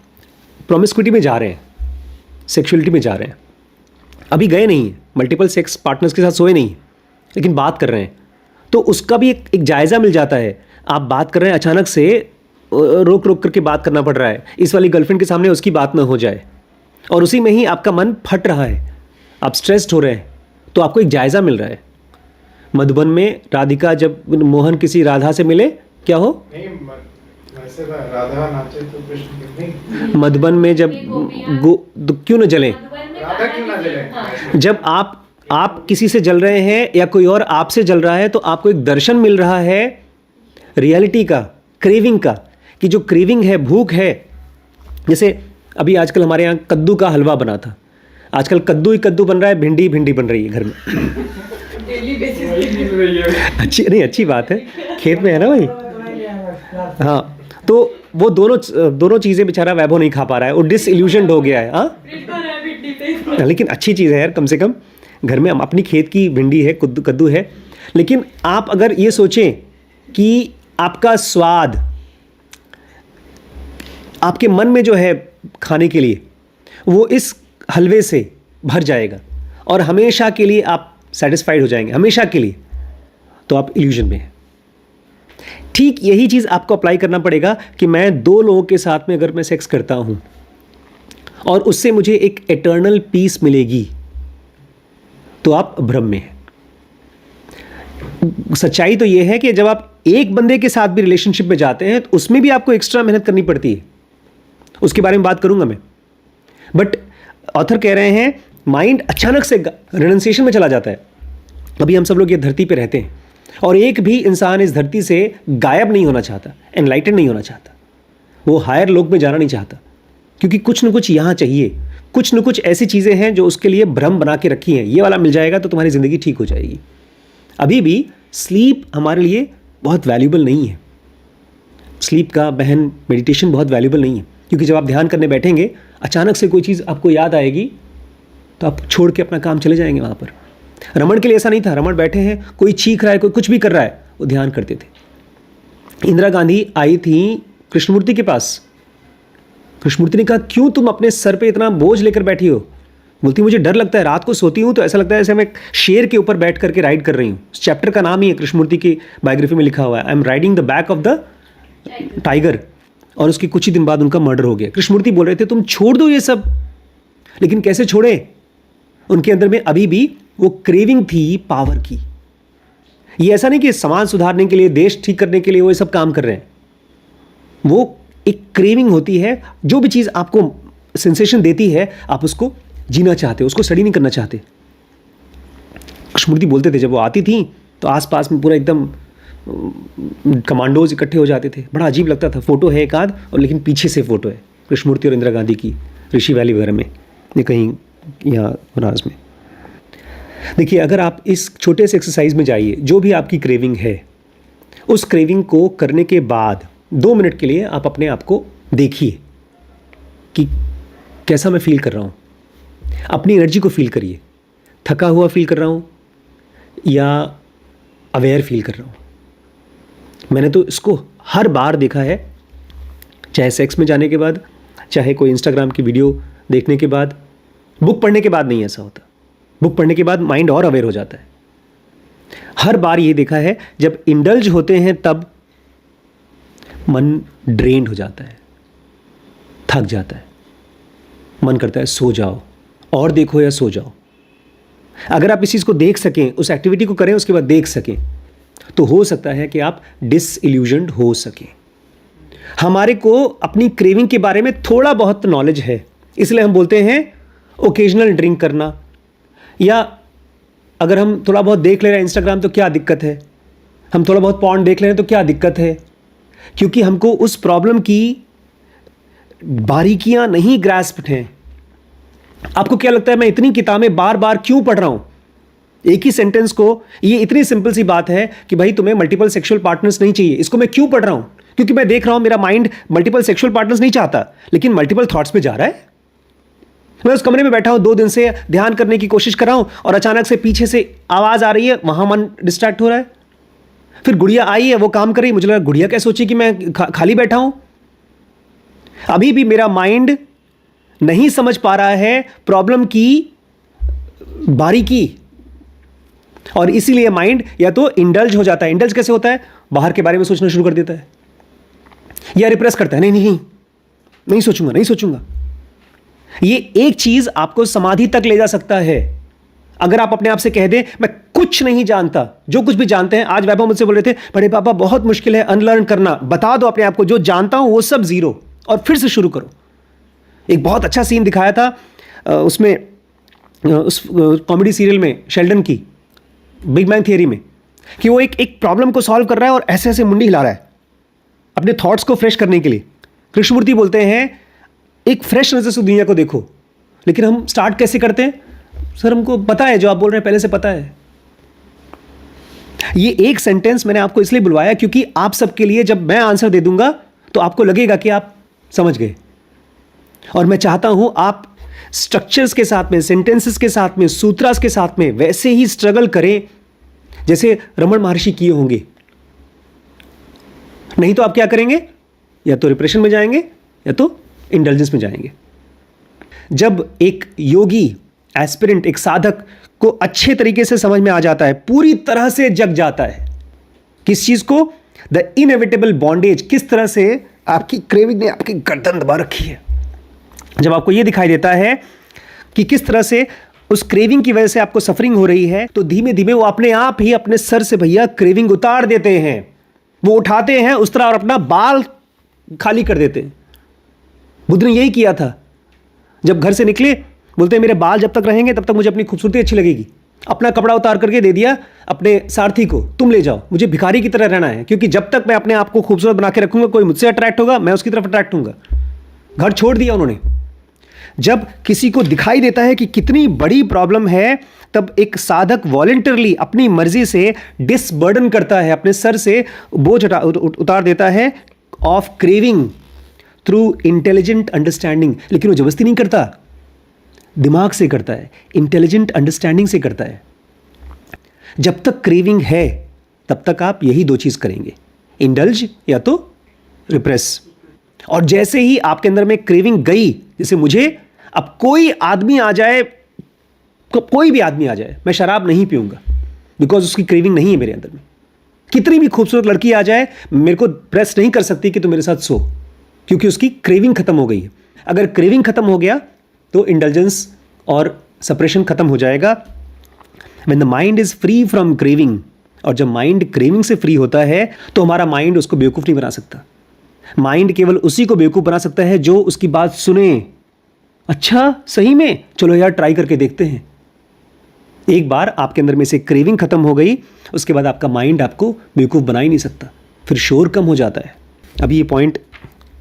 प्रोमिस्क्यूटी में जा रहे हैं, सेक्सुअलिटी में जा रहे हैं, अभी गए नहीं हैं, मल्टीपल सेक्स पार्टनर्स के साथ सोए नहीं, लेकिन बात कर रहे हैं, तो उसका भी एक जायज़ा मिल जाता है। आप बात कर रहे हैं, अचानक से रोक रोक करके बात करना पड़ रहा है, इस वाली गर्लफ्रेंड के सामने उसकी बात ना हो जाए, और उसी में ही आपका मन फट रहा है, आप स्ट्रेस्ड हो रहे हैं, तो आपको एक जायज़ा मिल रहा है। मधुबन में राधिका जब मोहन किसी राधा से मिले, क्या हो? नहीं, वैसे राधा नाचे तो कृष्ण नहीं। मधुबन में जब क्यों न जले, राधा क्यों ना जले? जब आप किसी से जल रहे हैं या कोई और आपसे जल रहा है, तो आपको एक दर्शन मिल रहा है रियलिटी का, क्रेविंग का, कि जो क्रेविंग है, भूख है। जैसे अभी आजकल हमारे यहाँ कद्दू का हलवा बना था, आजकल कद्दू ही कद्दू बन रहा है, भिंडी भिंडी बन रही है घर में। अच्छी बात है, खेत में है ना भाई। हाँ, तो वो दोनों चीज़ें बेचारा वैभव नहीं खा पा रहा है, वो डिसइल्यूशन्ड हो गया है। हाँ, लेकिन अच्छी चीज़ है यार, कम से कम घर में अपनी खेत की भिंडी है, कद्दू है। लेकिन आप अगर ये सोचें कि आपका स्वाद आपके मन में जो है खाने के लिए, वो इस हलवे से भर जाएगा और हमेशा के लिए आप सेटिस्फाइड हो जाएंगे, हमेशा के लिए, तो आप इल्यूजन में हैं। ठीक यही चीज़ आपको अप्लाई करना पड़ेगा कि मैं 2 लोगों के साथ में अगर मैं सेक्स करता हूं और उससे मुझे एक एटर्नल पीस मिलेगी, तो आप भ्रम में हैं। सच्चाई तो यह है कि जब आप एक बंदे के साथ भी रिलेशनशिप में जाते हैं, तो उसमें भी आपको एक्स्ट्रा मेहनत करनी पड़ती है, उसके बारे में बात करूंगा मैं। बट ऑथर कह रहे हैं माइंड अचानक से रिनंसिएशन में चला जाता है। अभी हम सब लोग ये धरती पे रहते हैं और एक भी इंसान इस धरती से गायब नहीं होना चाहता, एनलाइटेड नहीं होना चाहता, वो हायर लोक में जाना नहीं चाहता, क्योंकि कुछ न कुछ यहाँ चाहिए, कुछ न कुछ ऐसी चीज़ें हैं जो उसके लिए भ्रम बना के रखी हैं। ये वाला मिल जाएगा तो तुम्हारी ज़िंदगी ठीक हो जाएगी। अभी भी स्लीप हमारे लिए बहुत वैल्यूबल नहीं है। स्लीप का बहन मेडिटेशन बहुत वैल्यूबल नहीं है, क्योंकि जब आप ध्यान करने बैठेंगे, अचानक से कोई चीज़ आपको याद आएगी, तो आप छोड़ के अपना काम चले जाएंगे वहाँ पर। रमण के लिए ऐसा नहीं था, रमण बैठे हैं, कोई चीख रहा है, कोई कुछ भी कर रहा है, वो ध्यान करते थे। इंदिरा गांधी आई थी कृष्णमूर्ति के पास, कृष्णमूर्ति ने कहा क्यों तुम अपने सर पे इतना बोझ लेकर बैठी हो? बोलती मुझे डर लगता है, रात को सोती हूँ तो ऐसा लगता है जैसे मैं शेर के ऊपर बैठ करके राइड कर रही हूँ। इस चैप्टर का नाम ही है, कृष्णमूर्ति की बायोग्राफी में लिखा हुआ है, I am riding the back of the tiger. और उसके कुछ ही दिन बाद उनका मर्डर हो गया। कृष्णमूर्ति बोल रहे थे तुम छोड़ दो ये सब, लेकिन कैसे छोड़े? उनके अंदर में अभी भी वो क्रेविंग थी पावर की। ये ऐसा नहीं कि समाज सुधारने के लिए, देश ठीक करने के लिए वो ये सब काम कर रहे हैं। वो एक क्रेविंग होती है, जो भी चीज़ आपको सेंसेशन देती है आप उसको जीना चाहते हो, उसको स्टडी नहीं करना चाहते। कृष्णमूर्ति बोलते थे जब वो आती थी तो आसपास में पूरा एकदम कमांडोज इकट्ठे हो जाते थे, बड़ा अजीब लगता था। फोटो है एक आध, और लेकिन पीछे से फोटो है कृष्णमूर्ति और इंदिरा गांधी की, ऋषि वैली वगैरह में, ये कहीं यहाँ बनारस में। देखिए, अगर आप इस छोटे से एक्सरसाइज में जाइए, जो भी आपकी क्रेविंग है, उस क्रेविंग को करने के बाद 2 मिनट के लिए आप अपने आप को देखिए कि कैसा मैं फील कर रहा हूँ। अपनी एनर्जी को फील करिए, थका हुआ फील कर रहा हूँ या अवेयर फील कर रहा हूँ। मैंने तो इसको हर बार देखा है, चाहे सेक्स में जाने के बाद, चाहे कोई इंस्टाग्राम की वीडियो देखने के बाद, बुक पढ़ने के बाद नहीं ऐसा होता। बुक पढ़ने के बाद माइंड और अवेयर हो जाता है। हर बार ये देखा है, जब इंडल्ज होते हैं तब मन ड्रेन्ड हो जाता है, थक जाता है, मन करता है सो जाओ और देखो या सो जाओ। अगर आप इस चीज़ को देख सकें, उस एक्टिविटी को करें, उसके बाद देख सकें, तो हो सकता है कि आप डिसइल्यूजन्ड हो सकें। हमारे को अपनी क्रेविंग के बारे में थोड़ा बहुत नॉलेज है, इसलिए हम बोलते हैं ओकेजनल ड्रिंक करना, या अगर हम थोड़ा बहुत देख ले रहे हैं इंस्टाग्राम तो क्या दिक्कत है, हम थोड़ा बहुत पॉर्न देख ले रहे हैं तो क्या दिक्कत है, क्योंकि हमको उस प्रॉब्लम की बारीकियां नहीं ग्रास्प्ड हैं। आपको क्या लगता है मैं इतनी किताबें बार बार क्यों पढ़ रहा हूं? एक ही सेंटेंस को, ये इतनी सिंपल सी बात है कि भाई तुम्हें मल्टीपल सेक्सुअल पार्टनर्स नहीं चाहिए, इसको मैं क्यों पढ़ रहा हूं? क्योंकि मैं देख रहा हूं मेरा माइंड मल्टीपल सेक्सुअल पार्टनर्स नहीं चाहता, लेकिन मल्टीपल थॉट्स पे जा रहा है। मैं उस कमरे में बैठा हूं 2 दिन से, ध्यान करने की कोशिश कर रहा हूं और अचानक से पीछे से आवाज आ रही है, वहां मन डिस्ट्रैक्ट हो रहा है। फिर गुड़िया आई है, वो काम कर रही है, मुझे लगा गुड़िया क्या सोची कि मैं खाली बैठा हूं। अभी भी मेरा माइंड नहीं समझ पा रहा है प्रॉब्लम की बारीकी, और इसीलिए माइंड या तो इंडल्ज हो जाता है। इंडल्ज कैसे होता है? बाहर के बारे में सोचना शुरू कर देता है या रिप्रेस करता है, नहीं नहीं नहीं सोचूंगा, नहीं सोचूंगा। ये एक चीज आपको समाधि तक ले जा सकता है। अगर आप अपने आप से कह दें मैं कुछ नहीं जानता, जो कुछ भी जानते हैं, आज वैभव मुझसे बोल रहे थे बड़े पापा बहुत मुश्किल है अनलर्न करना, बता दो अपने आप को जो जानता हूं वो सब जीरो और फिर से शुरू करो। एक बहुत अच्छा सीन दिखाया था उसमें, उस कॉमेडी सीरियल में शेल्डन की बिग बैंग थियरी में, कि वो एक प्रॉब्लम को सॉल्व कर रहा है और ऐसे ऐसे मुंडी हिला रहा है अपने थॉट्स को फ्रेश करने के लिए। कृष्णमूर्ति बोलते हैं एक फ्रेश नजर से दुनिया को देखो, लेकिन हम स्टार्ट कैसे करते हैं? सर हमको पता है जो आप बोल रहे हैं पहले से पता है। ये एक सेंटेंस मैंने आपको इसलिए बुलवाया क्योंकि आप सबके लिए जब मैं आंसर दे दूंगा तो आपको लगेगा कि आप समझ गए, और मैं चाहता हूं आप स्ट्रक्चर्स के साथ में, सेंटेंसेस के साथ में, सूत्रास के साथ में वैसे ही स्ट्रगल करें जैसे रमण महर्षि किए होंगे। नहीं तो आप क्या करेंगे? या तो रिप्रेशन में जाएंगे या तो इंडल्जेंस में जाएंगे। जब एक योगी, एस्पिरेंट, एक साधक को अच्छे तरीके से समझ में आ जाता है, पूरी तरह से जग जाता है किस चीज को? द इनएविटेबल बॉन्डेज, किस तरह से आपकी क्रेविंग ने आपकी गर्दन दबा रखी है। जब आपको यह दिखाई देता है कि किस तरह से उस क्रेविंग की वजह से आपको सफरिंग हो रही है, तो धीमे धीमे वो अपने आप ही अपने सर से भैया क्रेविंग उतार देते हैं। वो उठाते हैं उस तरह और अपना बाल खाली कर देते हैं। बुद्ध ने यही किया था। जब घर से निकले बोलते हैं मेरे बाल जब तक रहेंगे तब तक मुझे अपनी खूबसूरती अच्छी लगेगी। अपना कपड़ा उतार करके दे दिया अपने सारथी को, तुम ले जाओ, मुझे भिखारी की तरह रहना है, क्योंकि जब तक मैं अपने आप को खूबसूरत बना के रखूंगा कोई मुझसे अट्रैक्ट होगा, मैं उसकी तरफ अट्रैक्ट होऊंगा। घर छोड़ दिया उन्होंने। जब किसी को दिखाई देता है कि कितनी बड़ी प्रॉब्लम है, तब एक साधक वॉलंटरली अपनी मर्जी से डिसबर्डन करता है, अपने सर से बोझ उतार देता है of craving through intelligent understanding. लेकिन वो जबरदस्ती नहीं करता, दिमाग से करता है, इंटेलिजेंट अंडरस्टैंडिंग से करता है। जब तक क्रेविंग है तब तक आप यही 2 चीज करेंगे, इंडल्ज या तो रिप्रेस। और जैसे ही आपके अंदर में क्रेविंग गई, जैसे मुझे अब कोई आदमी आ जाए, कोई भी आदमी आ जाए, मैं शराब नहीं पीऊंगा बिकॉज उसकी क्रेविंग नहीं है मेरे अंदर में। कितनी भी खूबसूरत लड़की आ जाए, मेरे को प्रेस नहीं कर सकती कि तू मेरे साथ सो, क्योंकि उसकी क्रेविंग खत्म हो गई है। अगर क्रेविंग खत्म हो गया तो इंडल्जेंस और सप्रेशन खत्म हो जाएगा। When the mind is free from craving, और जब माइंड क्रेविंग से फ्री होता है तो हमारा माइंड उसको बेवकूफ नहीं बना सकता। माइंड केवल उसी को बेवकूफ बना सकता है जो उसकी बात सुने। अच्छा सही में, चलो यार ट्राई करके देखते हैं। एक बार आपके अंदर में से क्रेविंग खत्म हो गई, उसके बाद आपका माइंड आपको बेवकूफ बना ही नहीं सकता, फिर शोर कम हो जाता है। अभी ये पॉइंट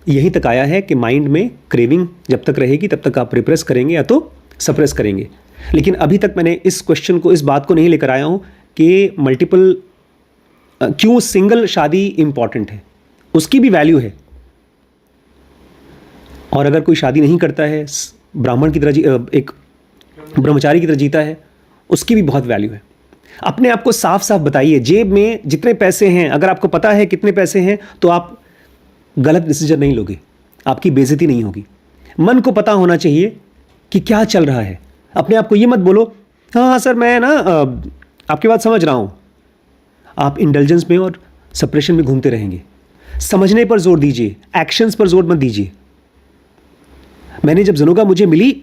यहीं तक आया है कि माइंड में क्रेविंग जब तक रहेगी तब तक आप रिप्रेस करेंगे या तो सप्रेस करेंगे। लेकिन अभी तक मैंने इस क्वेश्चन को, इस बात को नहीं लेकर आया हूं कि मल्टीपल क्यों सिंगल शादी इंपॉर्टेंट है। उसकी भी वैल्यू है, और अगर कोई शादी नहीं करता है, ब्राह्मण की तरह एक ब्रह्मचारी की तरह जीता है, उसकी भी बहुत वैल्यू है। अपने आप को साफ साफ बताइए, जेब में जितने पैसे हैं, अगर आपको पता है कितने पैसे हैं, तो आप गलत डिसीजन नहीं लोगे, आपकी बेइज्जती नहीं होगी। मन को पता होना चाहिए कि क्या चल रहा है। अपने आप को ये मत बोलो हाँ हाँ सर मैं ना आपकी बात समझ रहा हूँ। आप इंडल्जेंस में और सप्रेशन में घूमते रहेंगे। समझने पर जोर दीजिए, एक्शंस पर जोर मत दीजिए। मैंने जब जनुगा मुझे मिली,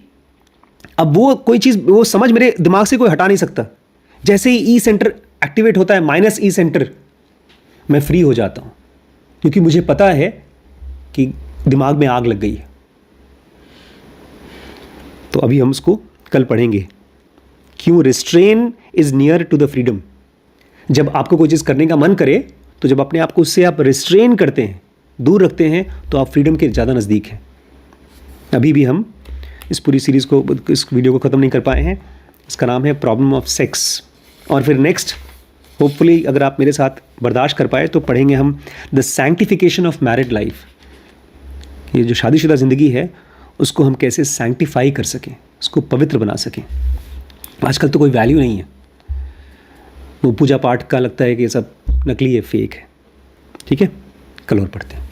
अब वो कोई चीज़, वो समझ मेरे दिमाग से कोई हटा नहीं सकता। जैसे ही ई सेंटर एक्टिवेट होता है, माइनस ई सेंटर, मैं फ्री हो जाता हूँ, क्योंकि मुझे पता है कि दिमाग में आग लग गई है। तो अभी हम उसको कल पढ़ेंगे, क्यों restrain is near to the freedom. जब आपको कोई चीज़ करने का मन करे, तो जब अपने आप को उससे आप रिस्ट्रेन करते हैं, दूर रखते हैं, तो आप फ्रीडम के ज़्यादा नज़दीक हैं। अभी भी हम इस पूरी सीरीज़ को, इस वीडियो को ख़त्म नहीं कर पाए हैं। इसका नाम है प्रॉब्लम ऑफ सेक्स। और फिर नेक्स्ट होपफुली अगर आप मेरे साथ बर्दाश्त कर पाए तो पढ़ेंगे हम the sanctification of married life. ये जो शादीशुदा ज़िंदगी है उसको हम कैसे सैंक्टिफाई कर सकें, उसको पवित्र बना सकें। आजकल तो कोई वैल्यू नहीं है, वो पूजा पाठ का लगता है कि ये सब नकली है, फेक है। ठीक है, कल और पढ़ते हैं।